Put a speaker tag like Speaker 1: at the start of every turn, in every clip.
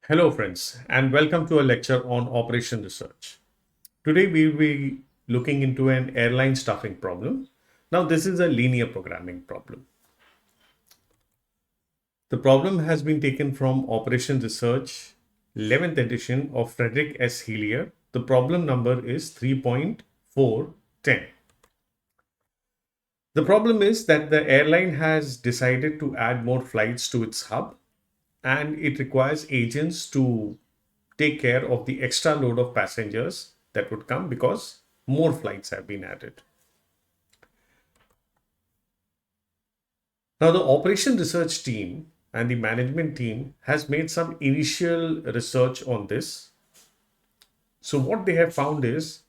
Speaker 1: Hello friends and welcome to a lecture on operation research. Today we will be looking into an airline staffing problem. Now this is a linear programming problem. The problem has been taken from Operation Research 11th edition of Frederick S. Hillier. The problem number is 3.410. The problem is that the airline has decided to add more flights to its hub and it requires agents to take care of the extra load of passengers that would come because more flights have been added. Now, the operation research team and the management team has made some initial research on this. So, what they have found is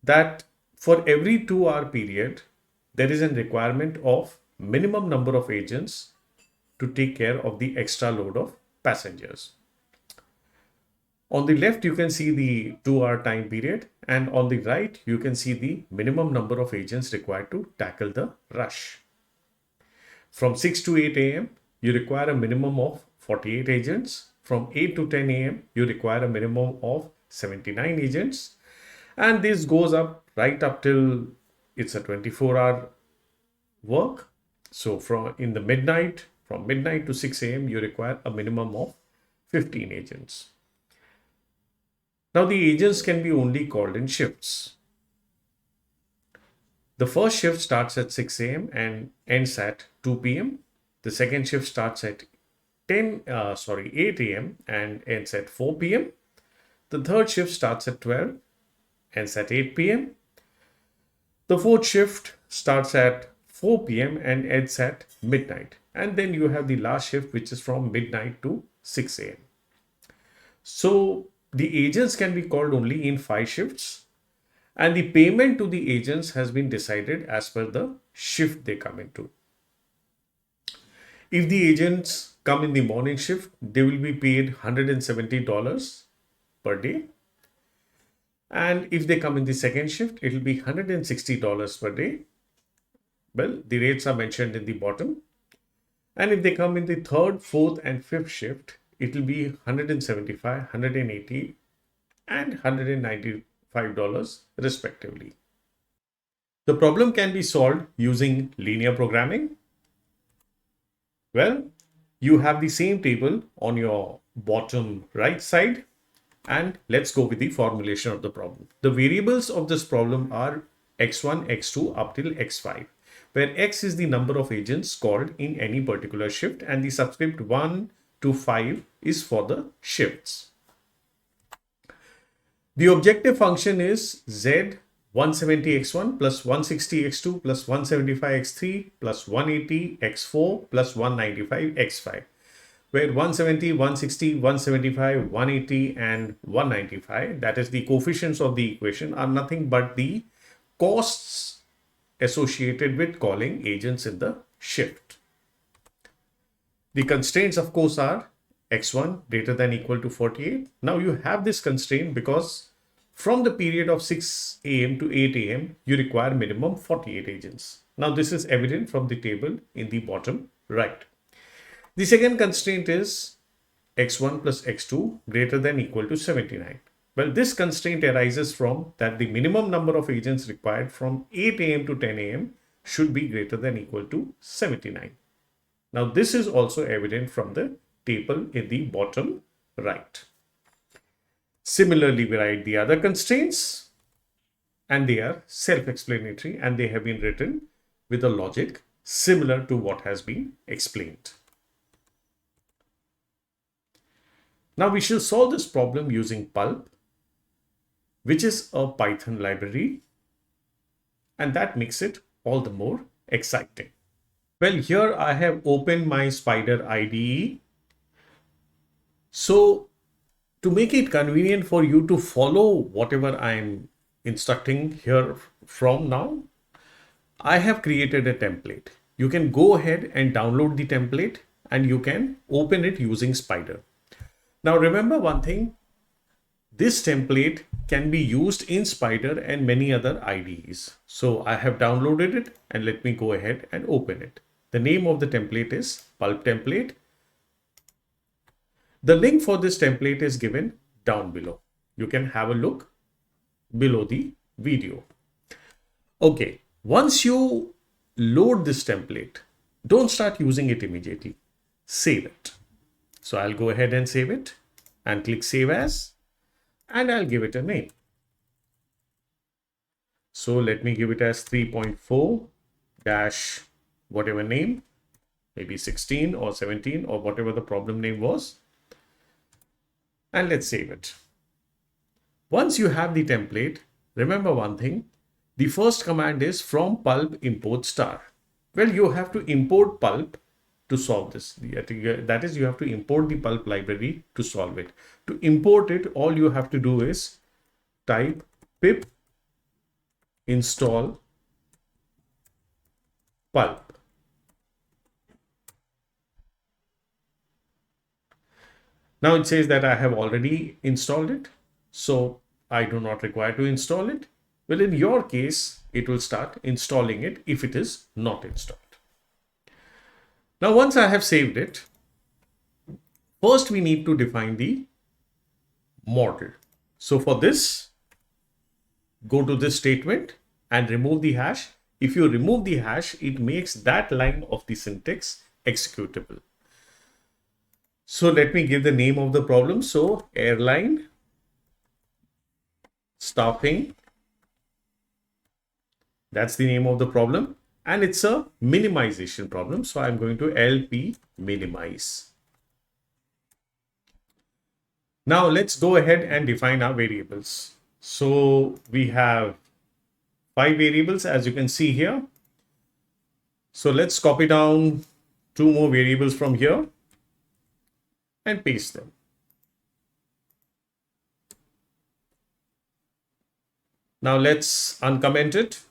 Speaker 1: that for every 2 hour period, there is a requirement of minimum number of agents to take care of the extra load of passengers. On the left, you can see the 2 hour time period, and on the right, you can see the minimum number of agents required to tackle the rush. From 6 to 8 a.m., you require a minimum of 48 agents. From 8 to 10 a.m., you require a minimum of 79 agents. And this goes up right up till it's a 24-hour work. So from midnight to 6 a.m., you require a minimum of 15 agents. Now, the agents can be only called in shifts. The first shift starts at 6 a.m. and ends at 2 p.m. The second shift starts at 8 a.m. and ends at 4 p.m. The third shift starts at 12, ends at 8 p.m. The fourth shift starts at 4 p.m. and ends at midnight. And then you have the last shift, which is from midnight to 6 a.m. So, the agents can be called only in 5 shifts, and the payment to the agents has been decided as per the shift they come into. If the agents come in the morning shift, they will be paid $170 per day. And if they come in the second shift, it will be $160 per day. Well, the rates are mentioned in the bottom. And if they come in the third, fourth, and fifth shift, it will be $175, $180, and $195 respectively. The problem can be solved using linear programming. Well, you have the same table on your bottom right side, and let's go with the formulation of the problem. The variables of this problem are x1, x2 up till x5, where x is the number of agents called in any particular shift and the subscript 1 to 5 is for the shifts. The objective function is z 170x1 plus 160x2 plus 175x3 plus 180x4 plus 195x5, where 170, 160, 175, 180 and 195, that is the coefficients of the equation, are nothing but the costs associated with calling agents in the shift. The constraints, of course, are x1 greater than equal to 48. Now you have this constraint because from the period of 6 a.m. to 8 a.m., you require minimum 48 agents. Now this is evident from the table in the bottom right. The second constraint is x1 plus x2 greater than equal to 79. Well, this constraint arises from that the minimum number of agents required from 8 a.m. to 10 a.m. should be greater than equal to 79. Now, this is also evident from the table in the bottom right. Similarly, we write the other constraints and they are self-explanatory and they have been written with a logic similar to what has been explained. Now, we shall solve this problem using PuLP, which is a Python library, and that makes it all the more exciting. Well, here I have opened my Spider IDE. So to make it convenient for you to follow whatever I'm instructing here from now, I have created a template. You can go ahead and download the template and you can open it using Spider. Now remember one thing, this template can be used in Spider and many other IDEs. So I have downloaded it and let me go ahead and open it. The name of the template is PuLP template. The link for this template is given down below. You can have a look below the video. Okay, once you load this template, don't start using it immediately. Save it. So I'll go ahead and save it and click Save As, and I'll give it a name. So let me give it as 3.4 dash whatever name, maybe 16 or 17 or whatever the problem name was. And let's save it. Once you have the template, remember one thing. The first command is from PuLP import star. Well, you have to import PuLP to solve this. That is, you have to import the PuLP library to solve it. To import it, all you have to do is type pip install PuLP. Now it says that I have already installed it, so I do not require to install it. Well, in your case, it will start installing it if it is not installed. Now, once I have saved it, first we need to define the model. So for this, go to this statement and remove the hash. If you remove the hash, it makes that line of the syntax executable. So let me give the name of the problem. So airline staffing, that's the name of the problem, and it's a minimization problem. So I'm going to LP minimize. Now let's go ahead and define our variables. So we have 5 variables, as you can see here. So let's copy down 2 more variables from here and paste them. Now let's uncomment it.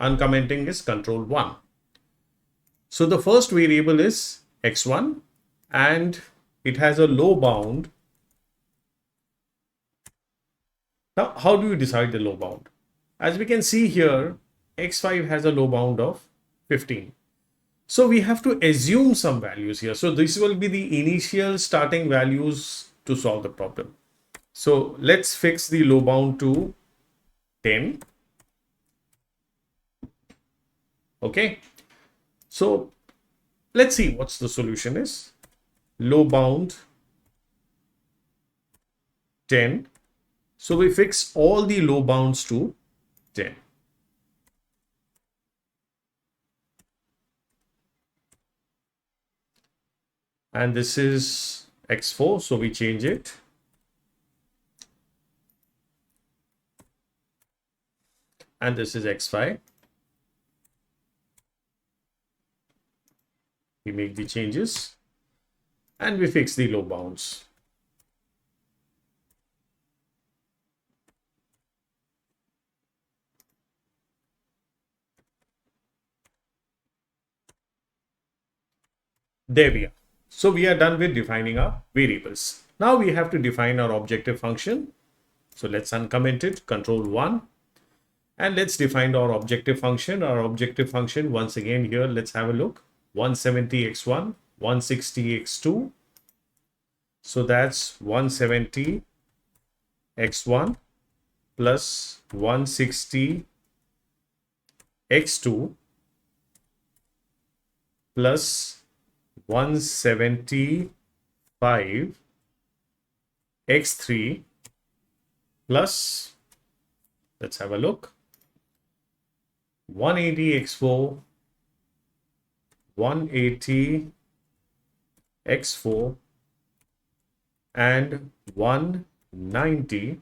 Speaker 1: Uncommenting is control 1. So the first variable is x1 and it has a low bound. Now, how do you decide the low bound? As we can see here, x5 has a low bound of 15. So we have to assume some values here. So this will be the initial starting values to solve the problem. So let's fix the low bound to 10. Okay. So let's see what's the solution is. Low bound 10. So we fix all the low bounds to 10. And this is x4, so we change it. And this is x5. We make the changes and we fix the low bounds. There we are. So we are done with defining our variables. Now we have to define our objective function. So let's uncomment it, control 1. And let's define our objective function. Our objective function, once again here, let's have a look. 170x1, 160x2. So that's 170x1 plus 160x2 plus 175x3 plus, let's have a look, 180x4, 180x4 and 190,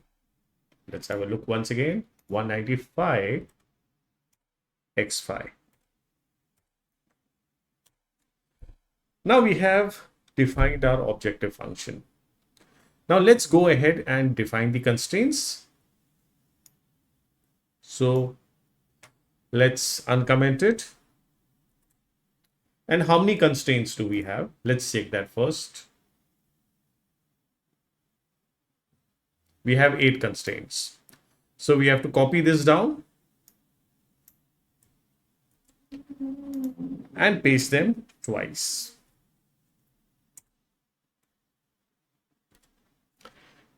Speaker 1: let's have a look once again, 195x5. Now we have defined our objective function. Now let's go ahead and define the constraints. So let's uncomment it. And how many constraints do we have? Let's check that first. We have 8 constraints. So we have to copy this down and paste them twice.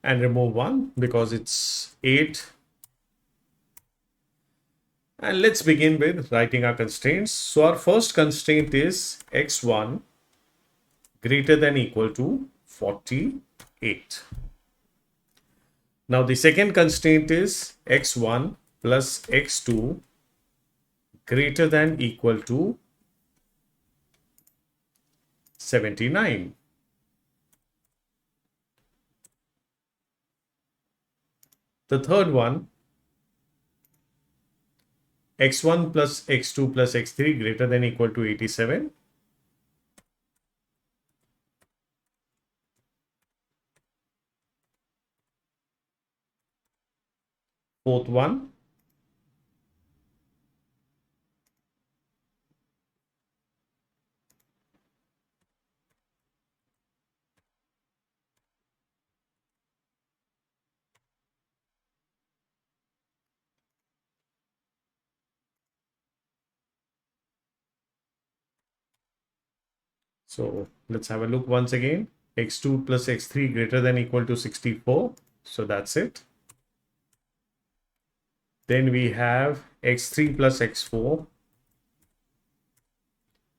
Speaker 1: and remove 1 because it's 8. And let's begin with writing our constraints. So our first constraint is x1 greater than equal to 48. Now the second constraint is x1 plus x2 greater than equal to 79. The third one, x1 plus x2 plus x3 greater than equal to 87. Fourth one, so let's have a look once again. X2 plus x3 greater than equal to 64. So that's it. Then we have x3 plus x4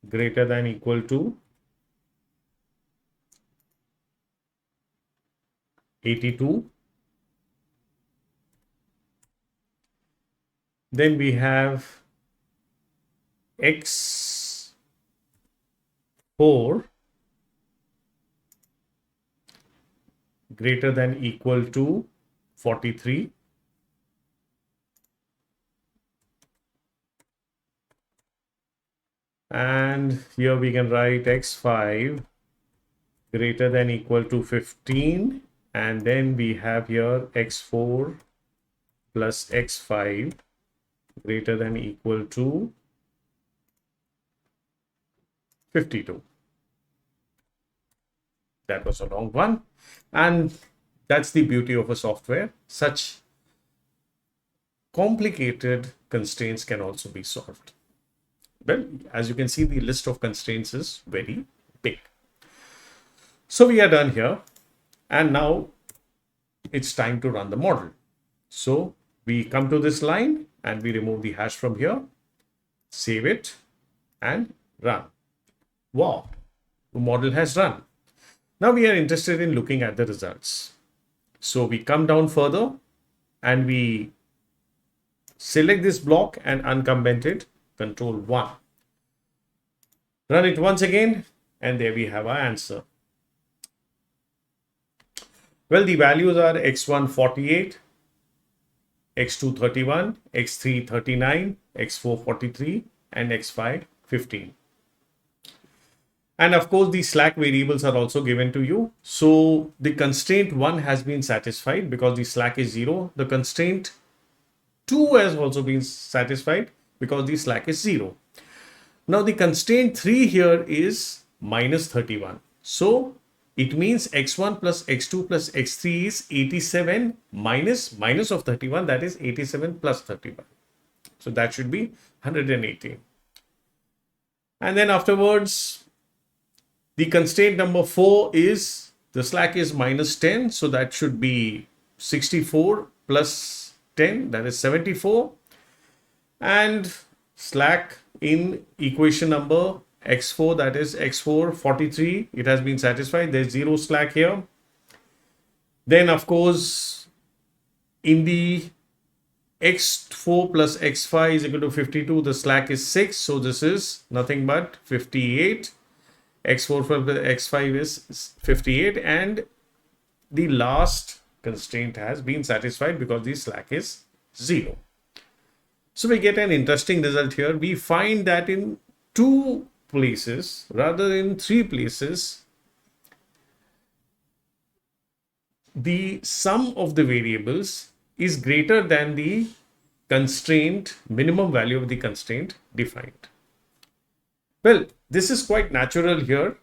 Speaker 1: greater than equal to 82. Then we have x4 greater than equal to 43. And here we can write x5 greater than equal to 15. And then we have here x4 plus x5 greater than equal to 52. That was a long one. And that's the beauty of a software. Such complicated constraints can also be solved. Well, as you can see, the list of constraints is very big. So we are done here. And now it's time to run the model. So we come to this line and we remove the hash from here, save it and run. Wow, the model has run. Now we are interested in looking at the results. So we come down further and we select this block and uncomment it, Control 1. Run it once again and there we have our answer. Well, the values are x1 48, x2 31, x3 39, x4 43 and x5 15. And of course, the slack variables are also given to you. So the constraint 1 has been satisfied because the slack is 0. The constraint 2 has also been satisfied because the slack is 0. Now the constraint 3 here is minus 31. So it means x1 plus x2 plus x3 is 87 minus of 31. That is 87 plus 31. So that should be 118. And then afterwards, the constraint number 4 is the slack is minus 10. So that should be 64 plus 10, that is 74. And slack in equation number x4, that is x4 43, it has been satisfied. There's 0 slack here. Then of course, in the x4 plus x5 is equal to 52, the slack is 6. So this is nothing but 58. x4 plus x5 is 58 and the last constraint has been satisfied because the slack is 0. So we get an interesting result here. We find that in 2 places rather than 3 places, the sum of the variables is greater than the constraint, minimum value of the constraint defined. Well, this is quite natural here,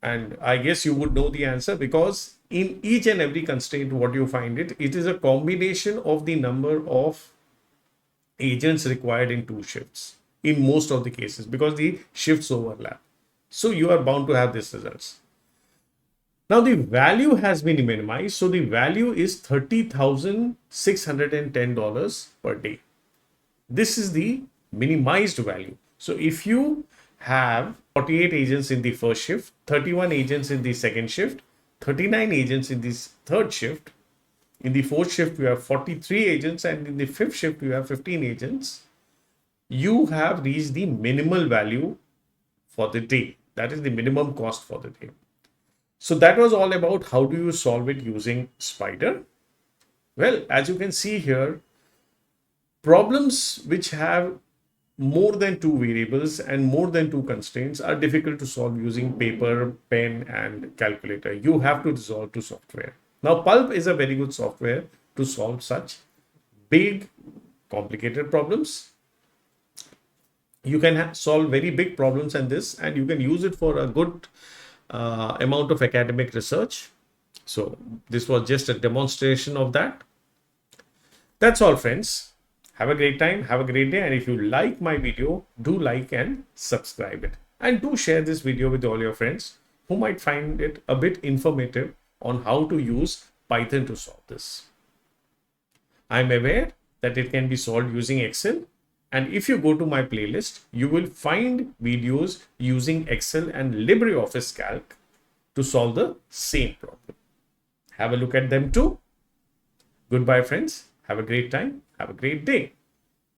Speaker 1: and I guess you would know the answer because in each and every constraint, what you find it is a combination of the number of agents required in 2 shifts in most of the cases because the shifts overlap. So you are bound to have these results. Now the value has been minimized. So the value is $30,610 per day. This is the minimized value. So if you have 48 agents in the first shift, 31 agents in the second shift, 39 agents in this third shift, in the fourth shift you have 43 agents, and in the fifth shift you have 15 agents, you have reached the minimal value for the day. That is the minimum cost for the day. So that was all about how do you solve it using Spider. Well, as you can see here, problems which have more than two variables and more than two constraints are difficult to solve using paper, pen, and calculator. You have to resort to software. Now, PuLP is a very good software to solve such big, complicated problems. You can solve very big problems in this, and you can use it for a good amount of academic research. So this was just a demonstration of that. That's all, friends. Have a great time. Have a great day. And if you like my video, do like and subscribe it. And do share this video with all your friends who might find it a bit informative on how to use Python to solve this. I'm aware that it can be solved using Excel. And if you go to my playlist, you will find videos using Excel and LibreOffice Calc to solve the same problem. Have a look at them too. Goodbye, friends. Have a great time. Have a great day.